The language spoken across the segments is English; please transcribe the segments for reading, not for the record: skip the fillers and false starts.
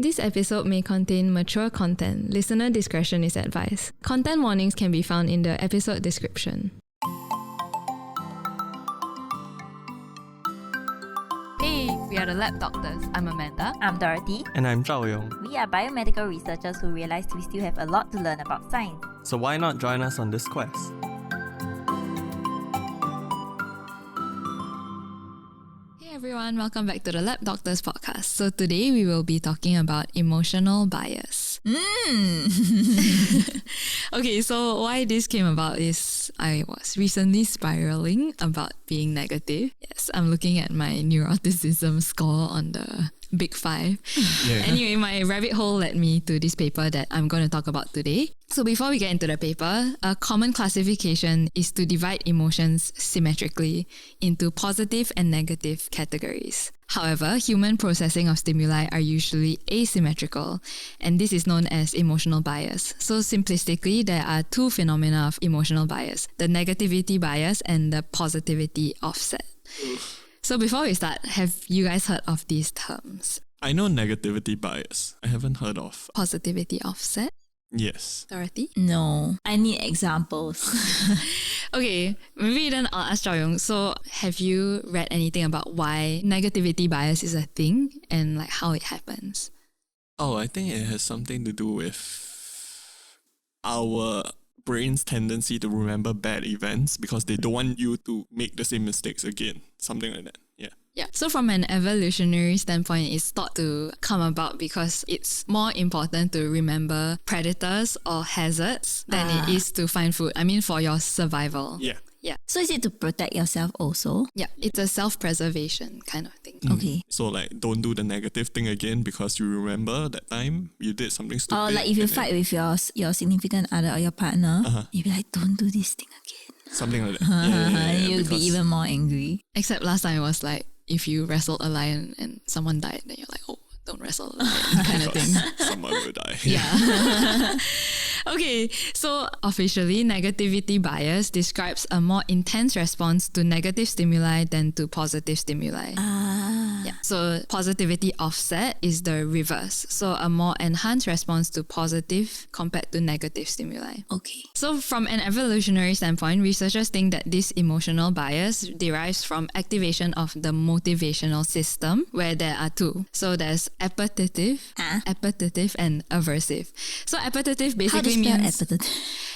This episode may contain mature content. Listener discretion is advised. Content warnings can be found in the episode description. Hey, we are the Lab Doctors. I'm Amanda. I'm Dorothy. And I'm Zhao Yong. We are biomedical researchers who realized we still have a lot to learn about science. So why not join us on this quest? Hey everyone, welcome back to the Lab Doctors podcast. So today we will be talking about emotional bias. Okay, so why this came about is I was recently spiraling about being negative. Yes, I'm looking at my neuroticism score on the Big Five. Yeah. Anyway, my rabbit hole led me to this paper that I'm going to talk about today. So before we get into the paper, a common classification is to divide emotions symmetrically into positive and negative categories. However, human processing of stimuli are usually asymmetrical, and this is known as emotional bias. So simplistically, there are two phenomena of emotional bias, the negativity bias and the positivity offset. So before we start, have you guys heard of these terms? I know negativity bias. I haven't heard of. Positivity offset? Yes. Dorothy? No, I need examples. Okay, maybe then I'll ask Zhao Yong. So have you read anything about why negativity bias is a thing and like how it happens? Oh, I think it has something to do with our brain's tendency to remember bad events because they don't want you to make the same mistakes again. Something like that. Yeah. Yeah. So from an evolutionary standpoint, it's thought to come about because it's more important to remember predators or hazards than it is to find food. I mean, for your survival. Yeah. Yeah. So is it to protect yourself also? Yeah. It's a self-preservation kind of thing. Okay. So like don't do the negative thing again because you remember that time you did something stupid. Or like if you fight with your significant other or your partner, you'd be like, don't do this thing again. Something like that. Yeah, You'd be because- even more angry. Except last time it was like, if you wrestled a lion and someone died, then you're like, oh, don't wrestle a lion kind of thing. because someone will die. Yeah. Okay, so officially, negativity bias describes a more intense response to negative stimuli than to positive stimuli. Yeah. So positivity offset is the reverse. So a more enhanced response to positive compared to negative stimuli. Okay. So from an evolutionary standpoint, researchers think that this emotional bias derives from activation of the motivational system, where there are two. So there's appetitive and aversive. So appetitive How do basically you spell means appetite?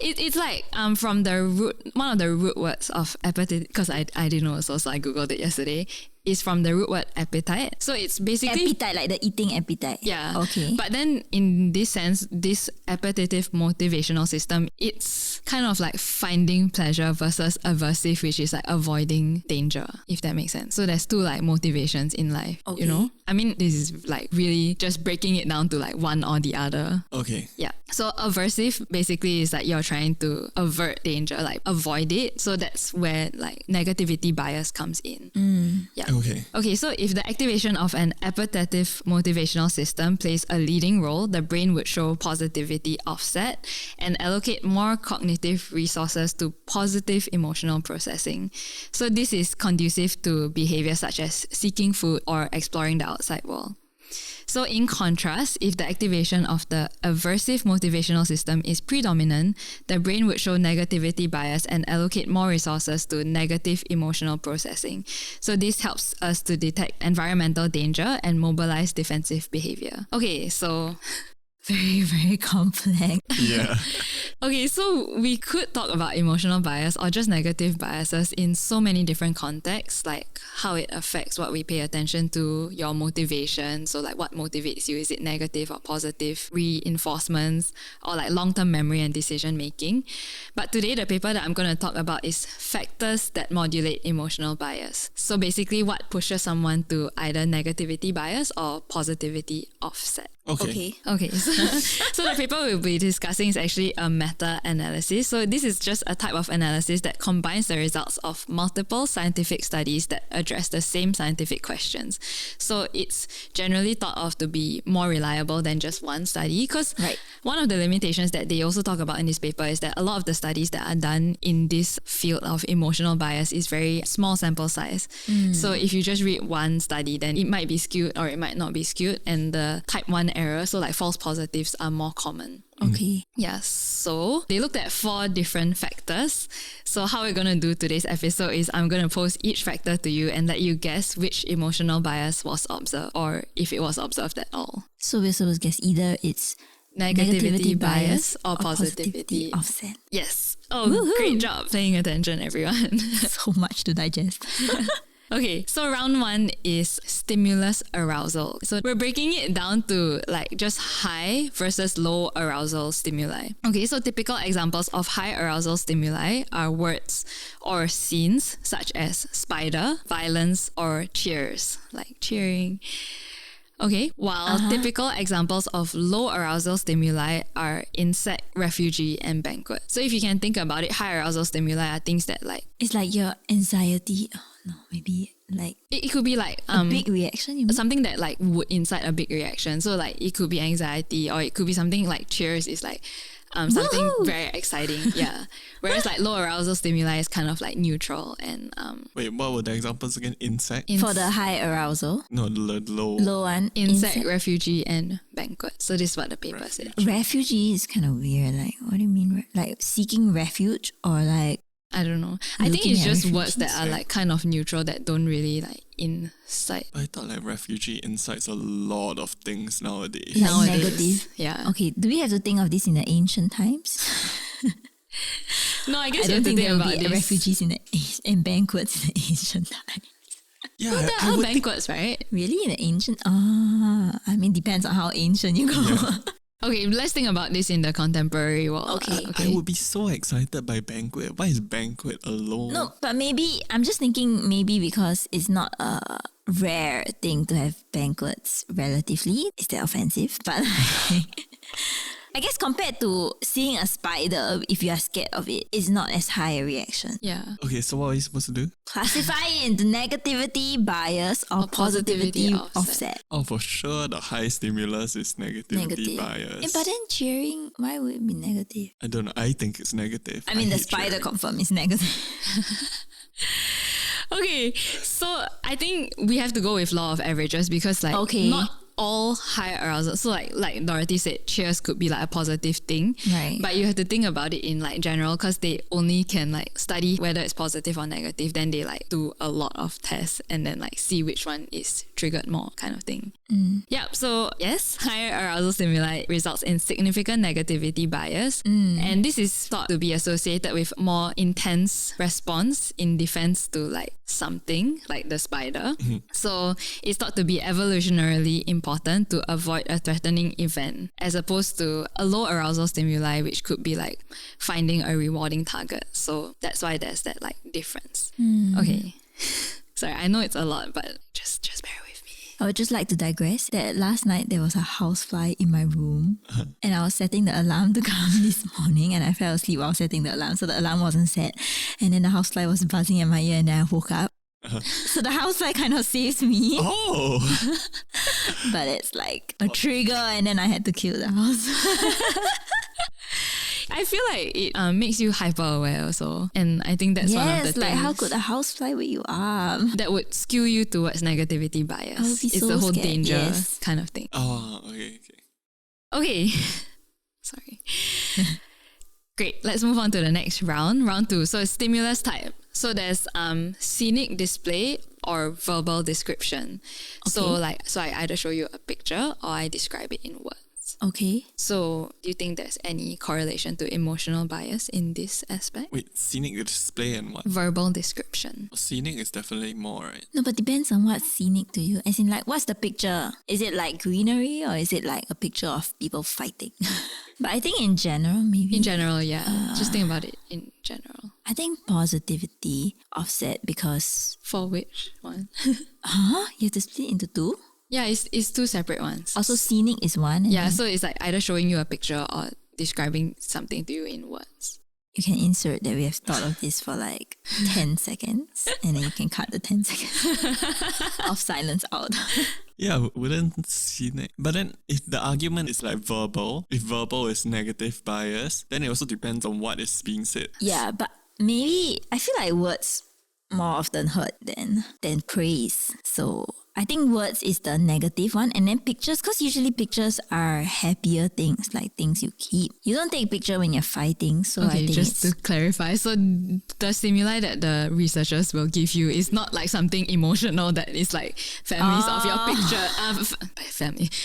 it's like from the root, one of the root words of appetite, because I didn't know also, so I googled it yesterday, is from the root word appetite. So it's basically Appetite, like the eating appetite. yeah. Okay. But then in this sense, this appetitive motivational system, it's kind of like finding pleasure versus aversive, which is like avoiding danger, if that makes sense. So there's two like motivations in life, you know? I mean, this is like really just breaking it down to like one or the other. Okay. Yeah. So aversive basically is like you're trying to avert danger, like avoid it. So that's where like negativity bias comes in. Yeah. Okay. Okay, so if the activation of an appetitive motivational system plays a leading role, the brain would show positivity offset and allocate more cognitive resources to positive emotional processing. So this is conducive to behaviors such as seeking food or exploring the outside world. So in contrast, if the activation of the aversive motivational system is predominant, the brain would show negativity bias and allocate more resources to negative emotional processing. So this helps us to detect environmental danger and mobilize defensive behavior. Okay, so Very, very complex. Yeah. okay, so we could talk about emotional bias or just negative biases in so many different contexts, like how it affects what we pay attention to, your motivation. So like what motivates you? Is it negative or positive reinforcements, or like long-term memory and decision making? But today the paper that I'm going to talk about is factors that modulate emotional bias. So basically what pushes someone to either negativity bias or positivity offset. Okay. Okay, so So the paper we'll be discussing is actually a meta-analysis. So this is just a type of analysis that combines the results of multiple scientific studies that address the same scientific questions. So it's generally thought of to be more reliable than just one study, because one of the limitations that they also talk about in this paper is that a lot of the studies that are done in this field of emotional bias is very small sample size. So if you just read one study, then it might be skewed or it might not be skewed, and the type 1 error, so like false positives, are more common. Okay. Yeah, so they looked at 4 different factors. So how we're going to do today's episode is I'm going to pose each factor to you and let you guess which emotional bias was observed, or if it was observed at all. So we're supposed to guess either it's Negativity bias or positivity offset. Yes. Oh, Woohoo. Great job paying attention, everyone. So much to digest. Okay, so round 1 is stimulus arousal. So we're breaking it down to like just high versus low arousal stimuli. Okay, so typical examples of high arousal stimuli are words or scenes such as spider, violence, or cheers, like cheering. Okay, while typical examples of low arousal stimuli are insect, refugee, and banquet. So if you can think about it, high arousal stimuli are things that like... It's like your anxiety. Oh no, maybe like It could be like... a big reaction, you mean? something that like would incite a big reaction. So like it could be anxiety, or it could be something like cheers is like something Woohoo! very exciting. Yeah. Whereas like low arousal stimuli is kind of like neutral and... Wait, what were the examples again? Insect? For the high arousal, No, the low. low one, insect, refugee, and banquet. So this is what the paper said. Refugee is kind of weird. Like, what do you mean? Like seeking refuge or like... I don't know. I think Looking it's at just words that refugees, are like kind of neutral that don't really like incite. I thought like refugee incites a lot of things nowadays. Like Nowadays. negative. Yeah. Okay, do we have to think of this in the ancient times? No, I guess I you have don't to think think there will about be this. refugees in the and banquets in the ancient times. Yeah, There I are would think, banquets, right? Really, in the ancient? I mean, depends on how ancient you go. Okay, let's think about this in the contemporary world. Okay. I would be so excited by banquet. Why is banquet alone? No, but maybe I'm just thinking maybe because it's not a rare thing to have banquets relatively. Is that offensive? But like, I guess compared to seeing a spider, if you are scared of it, it's not as high a reaction. Yeah. Okay, so what are you supposed to do? Classify it into negativity bias or positivity positivity offset. offset. Oh, for sure, the high stimulus is negativity Negative. bias. But then cheering, why would it be negative? I don't know. I think it's negative. I mean, the hate spider cheering. confirm is negative. Okay, so I think we have to go with law of averages because like not all high arousal. So like Dorothy said, cheers could be like a positive thing. Right. But you have to think about it in like general because they only can like study whether it's positive or negative. Then they like do a lot of tests and then like see which one is triggered more kind of thing. Yeah, so yes, higher arousal stimuli results in significant negativity bias. And this is thought to be associated with more intense response in defense to like something like the spider. So it's thought to be evolutionarily important to avoid a threatening event as opposed to a low arousal stimuli, which could be like finding a rewarding target. So that's why there's that like difference. Okay. Sorry, I know it's a lot, but just bear with me. I would just like to digress that last night there was a housefly in my room and I was setting the alarm to come this morning and I fell asleep while setting the alarm, so the alarm wasn't set, and then the housefly was buzzing in my ear and then I woke up. So the housefly kind of saves me, Oh, but it's like a trigger and then I had to kill the house. I feel like it makes you hyper aware also, and I think that's one of the Yes, like things how could a housefly wake you up? that would skew you towards negativity bias. I would be It's so the whole scared, danger yes. kind of thing. oh, okay. Okay, sorry. Great. Let's move on to the next round. Round 2. So it's stimulus type. So there's scenic display or verbal description. So I either show you a picture or I describe it in words. Okay. So do you think there's any correlation to emotional bias in this aspect? Wait, scenic display and what? Verbal description. Scenic is definitely more, right? No, but depends on what's scenic to you. As in, like, what's the picture? Is it like greenery or is it like a picture of people fighting? But I think in general, maybe. In general, yeah. Just think about it in general. I think positivity offset because... For which one? You have to split into 2? Yeah, it's two separate ones. Also, Scenic is one. And Yeah, then so it's like either showing you a picture or describing something to you in words. you can insert that we have thought of this for like 10 seconds and then you can cut the 10 seconds of silence out. Yeah, wouldn't Scenic. But then if the argument is like verbal, if verbal is negative bias, then it also depends on what is being said. Yeah, but maybe I feel like words more often hurt than praise. So I think words is the negative one, and then pictures, because usually pictures are happier things, like things you keep. You don't take picture when you're fighting, so I Okay, think just it's to clarify, so the stimuli that the researchers will give you is not like something emotional that is like families of your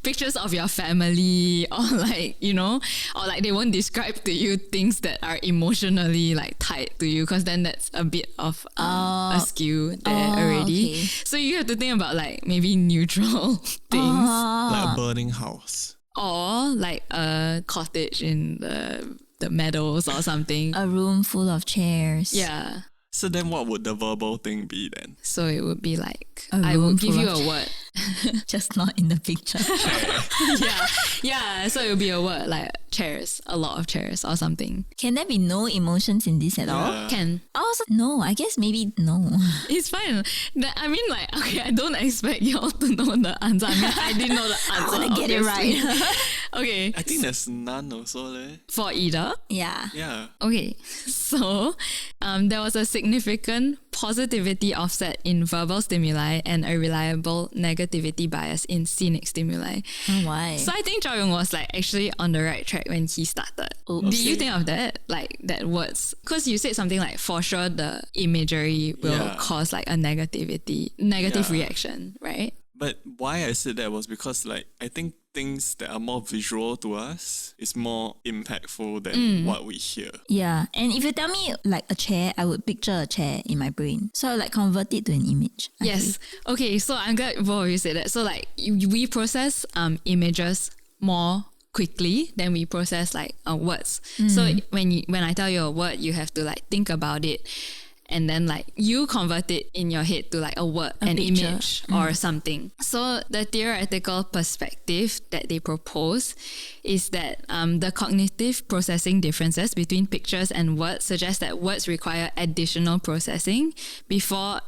pictures of your family, or like, you know, or like they won't describe to you things that are emotionally like tied to you, because then that's a bit of a skew there already. okay. So you have to think about like maybe neutral things, Like a burning house. or like a cottage in the meadows or something. a room full of chairs. Yeah. So then what would the verbal thing be then? So it would be like, A I room will give full you of a word. Just not in the picture. Yeah. So it would be a word like chairs, a lot of chairs or something. Can there be no emotions in this at all? Yeah. Can. Also, no, I guess maybe no. It's fine. I mean, like, okay, I don't expect y'all to know the answer. I mean, I didn't know the answer. I want to get it obviously. right. Okay. I think there's none also leh. For either. Yeah. Yeah. Okay, so there was a significant positivity offset in verbal stimuli and a reliable negativity bias in scenic stimuli. Oh, why? So I think Zhao Yong was like actually on the right track when he started. Oh, Did you okay. think of that? Like that words? Because you said something like, for sure the imagery will Yeah. cause like a negative Yeah. reaction, right? But why I said that was because like I think things that are more visual to us is more impactful than what we hear. Yeah, and if you tell me like a chair, I would picture a chair in my brain. So I would like convert it to an image. I Yes. Okay, so I'm glad both of you said that. So like we process images more quickly than we process like words. So when I tell you a word, you have to like think about it. And then like you convert it in your head to like a word, an picture. image or something. So the theoretical perspective that they propose is that the cognitive processing differences between pictures and words suggest that words require additional processing before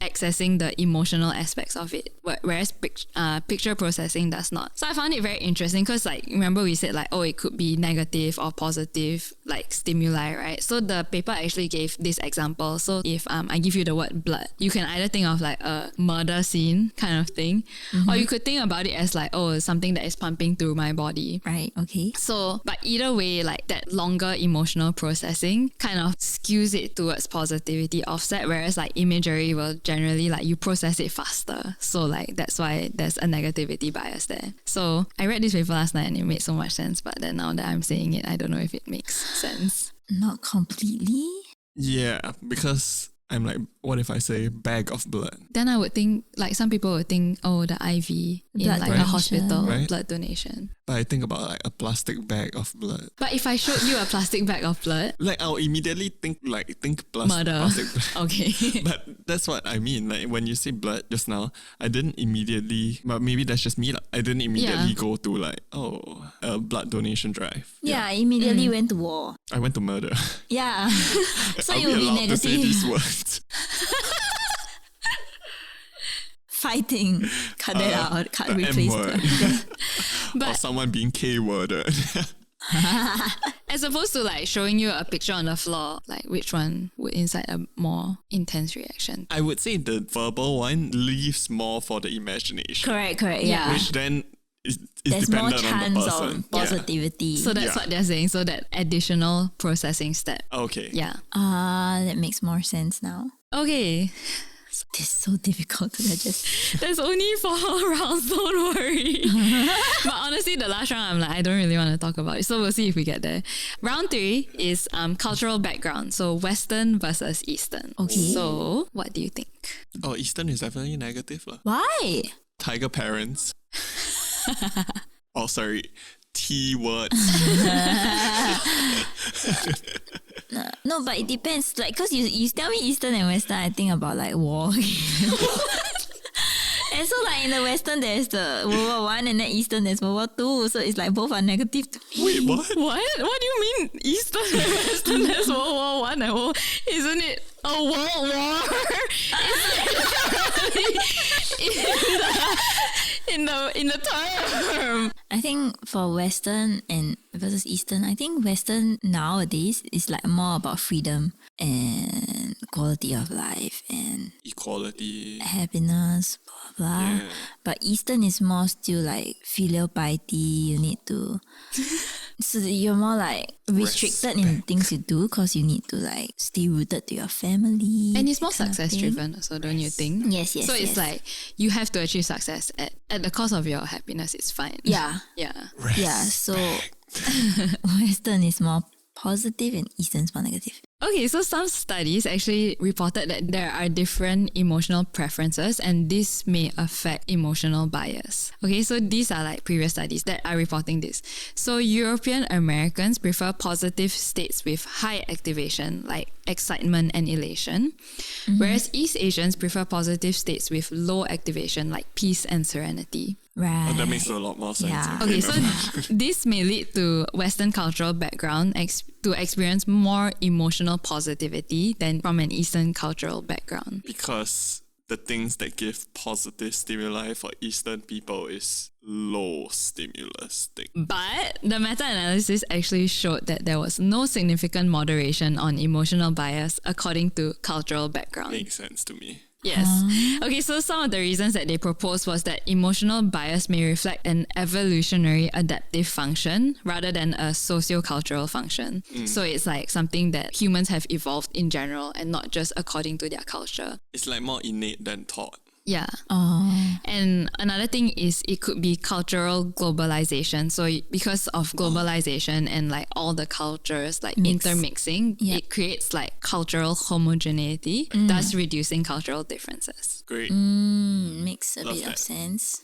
accessing the emotional aspects of it, whereas picture processing does not. So I found it very interesting because like remember we said like, oh, it could be negative or positive like stimuli, right? So the paper actually gave this example. So if I give you the word blood, you can either think of like a murder scene kind of thing, or you could think about it as like, oh, something that is pumping through my body. Right, okay. So, but either way, like that longer emotional processing kind of skews it towards positivity offset, whereas like imagery will generally like you process it faster. So like that's why there's a negativity bias there. So I read this paper last night and it made so much sense, but then now that I'm saying it, I don't know if it makes sense. Not completely. Yeah, because I'm like, what if I say bag of blood? Then I would think like some people would think, oh, the IV in Blood like a donation. hospital, Right. blood donation. But I think about like a plastic bag of blood. But if I showed you a plastic bag of blood, Like I'll immediately think murder. plastic blood. Okay. But that's what I mean. Like when you say blood just now, I didn't immediately, but maybe that's just me. Like, I didn't immediately go to like, oh, a blood donation drive. Yeah, I immediately went to war. I went to murder. Yeah. So I'll you will be allowed to say negative. these words. Fighting. Cut it out. Cut The replace M-word. the Or But someone being K-worded. as opposed to like showing you a picture on the floor, like which one would incite a more intense reaction? I would say the verbal one leaves more for the imagination. Correct, Yeah. yeah. Which then is There's more dependent on chance the person. of positivity. So that's Yeah. what they're saying. So that additional processing step. Yeah. Okay. Yeah. That makes more sense now. Okay. This is so difficult to digest. There's only 4 rounds, don't worry. But honestly, the last round, I'm like, I don't really want to talk about it. So we'll see if we get there. Round 3 is cultural background. So Western versus Eastern. Okay. So what do you think? Oh, Eastern is definitely negative. Why? Tiger parents. Oh, sorry. T words. No, but it depends. Like, cause you tell me Eastern and Western, I think about like war. And so like in the Western there's the World War One, and then Eastern there's World War Two. So it's like both are negative to me. Wait, what? What do you mean Eastern and Western has World War One and isn't it a world war? in the term. I think for Western and versus Eastern, I think Western nowadays is like more about freedom and quality of life and Equality. happiness, blah blah. Yeah. But Eastern is more still like filial piety. You need to, so you're more like restricted in things you do because you need to like stay rooted to your family. And it's more that kind of success thing. driven, so don't you think? Yes. So it's like you have to achieve success at the cost of your happiness. It's fine. Yeah. Yeah. So Western is more positive and Eastern is more negative. Okay, so some studies actually reported that there are different emotional preferences and this may affect emotional bias. Okay, so these are like previous studies that are reporting this. So European Americans prefer positive states with high activation, like excitement and elation, whereas East Asians prefer positive states with low activation, like peace and serenity. Right. Oh, that makes a lot more sense. Yeah. Okay, so this may lead to Western cultural background to experience more emotional positivity than from an Eastern cultural background. Because the things that give positive stimuli for Eastern people is low stimulus thing. But the meta-analysis actually showed that there was no significant moderation on emotional bias according to cultural background. Makes sense to me. Yes. Okay, so some of the reasons that they proposed was that emotional bias may reflect an evolutionary adaptive function rather than a socio-cultural function. So it's like something that humans have evolved in general and not just according to their culture. It's like more innate than taught. Yeah. Oh. And another thing is it could be cultural globalization. So because of globalization and like all the cultures like intermixing, it creates like cultural homogeneity, thus reducing cultural differences. Great. Makes a Love bit of that. sense.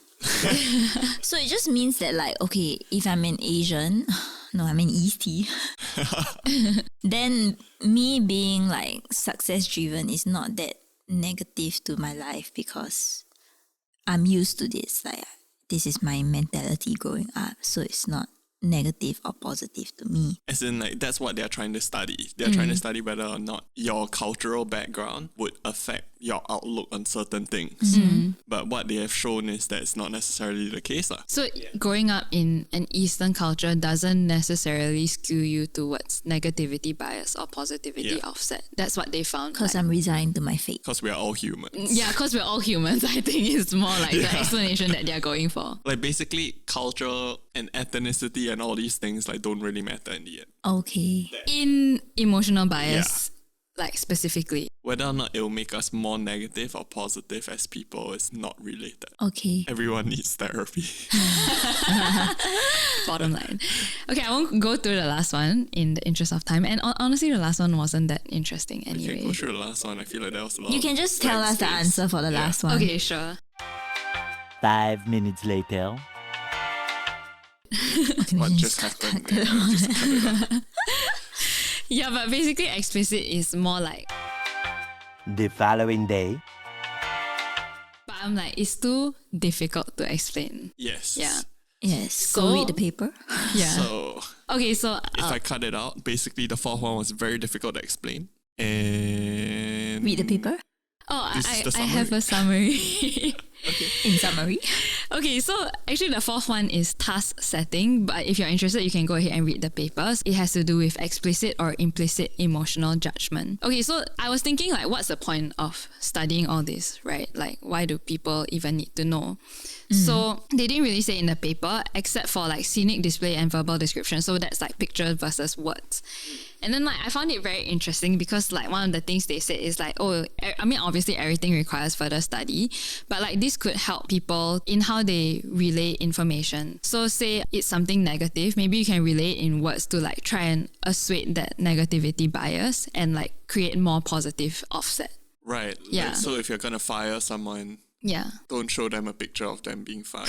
So it just means that like, okay, if I'm an Asian, no, I'm an Eastie, then me being like success driven is not that negative to my life because I'm used to this. Like this is my mentality growing up, so it's not negative or positive to me. As in, like, that's what they're trying to study. They're trying to study whether or not your cultural background would affect your outlook on certain things. But what they have shown is that it's not necessarily the case. So growing up in an Eastern culture doesn't necessarily skew you towards negativity bias or positivity offset. That's what they found. Because I'm resigned to my fate. Because we are all humans. Yeah, because we're all humans. I think it's more like the explanation that they're going for. Like, basically, culture and ethnicity and all these things like don't really matter in the end. Okay. In emotional bias, like specifically. Whether or not it will make us more negative or positive as people is not related. Okay. Everyone needs therapy. Bottom line. Okay, I won't go through the last one in the interest of time. And honestly, the last one wasn't that interesting anyway. Okay, go through the last one. I feel like that was a lot. You can just tell us the answer for the last one. Okay, sure. 5 minutes later. What just happened? Yeah, just cut it out. Yeah, but basically explicit is more like, The following day. but I'm like, it's too difficult to explain. Yes. Yeah. Yes. So- Go read the paper. Yeah. So Okay, so if I cut it out, basically the fourth one was very difficult to explain. And Read the paper. This is the I have a summary. In summary. Okay, so actually the fourth one is task setting, but if you're interested, you can go ahead and read the papers. It has to do with explicit or implicit emotional judgment. Okay, so I was thinking like, what's the point of studying all this, right? Like, why do people even need to know? So they didn't really say in the paper, except for like scenic display and verbal description. So that's like picture versus words. And then like I found it very interesting because like one of the things they said is like, oh, I mean, obviously everything requires further study, but like this could help people in how they relay information. So say it's something negative, maybe you can relay it in words to like try and assuage that negativity bias and like create more positive offset. right. Yeah. Like, so if you're gonna fire someone, Yeah. don't show them a picture of them being fired.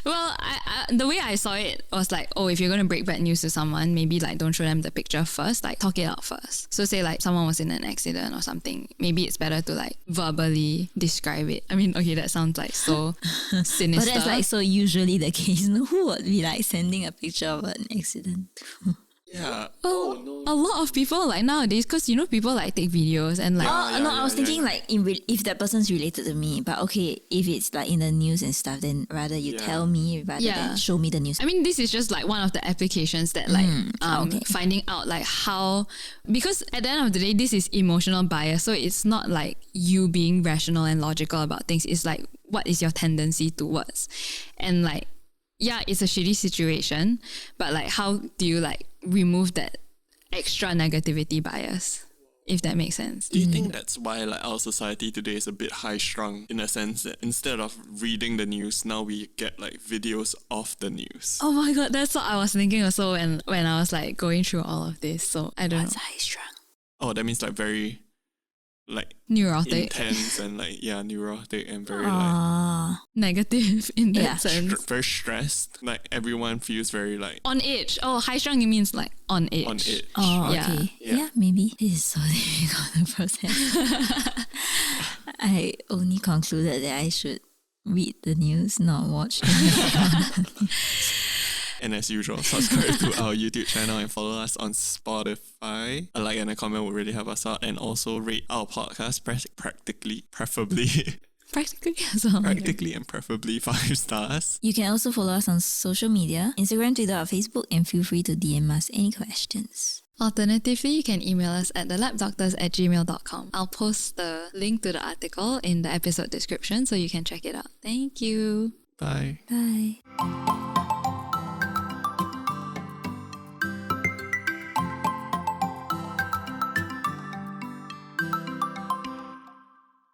Well, I the way I saw it was like, oh, if you're going to break bad news to someone, maybe like don't show them the picture first, like talk it out first. So say like someone was in an accident or something, maybe it's better to like verbally describe it. I mean, okay, that sounds like so sinister. But that's like so usually the case. Who would be like sending a picture of an accident? Yeah. A lot of people like nowadays, because you know people like take videos and like I was thinking like if that person's related to me, but okay, if it's like in the news and stuff, then rather you tell me rather than show me the news. I mean, this is just like one of the applications that like finding out like how, because at the end of the day, this is emotional bias. So it's not like you being rational and logical about things. It's like, what is your tendency towards? And like, yeah, it's a shitty situation, but like, how do you like remove that extra negativity bias, if that makes sense? Do you think that's why like our society today is a bit high strung, in a sense that instead of reading the news, now we get like videos of the news? Oh my god, that's what I was thinking also when I was like going through all of this. So I don't know. High strung? Oh, that means like very like Neurotic, intense and like neurotic and very like negative in that sense. very stressed. Like everyone feels very like On edge. Oh, high strung, it means like on edge. on edge. Oh, Yeah. okay. Yeah. Yeah, maybe. This is so difficult to process. I only concluded that I should read the news, not watch the news. And as usual, subscribe to our YouTube channel and follow us on Spotify. A like and a comment would really help us out. And also rate our podcast preferably Practically as well. practically and preferably 5 stars. You can also follow us on social media, Instagram, Twitter, or Facebook, and feel free to DM us any questions. Alternatively, you can email us at thelabdoctors@gmail.com. I'll post the link to the article in the episode description so you can check it out. Thank you. Bye. Bye.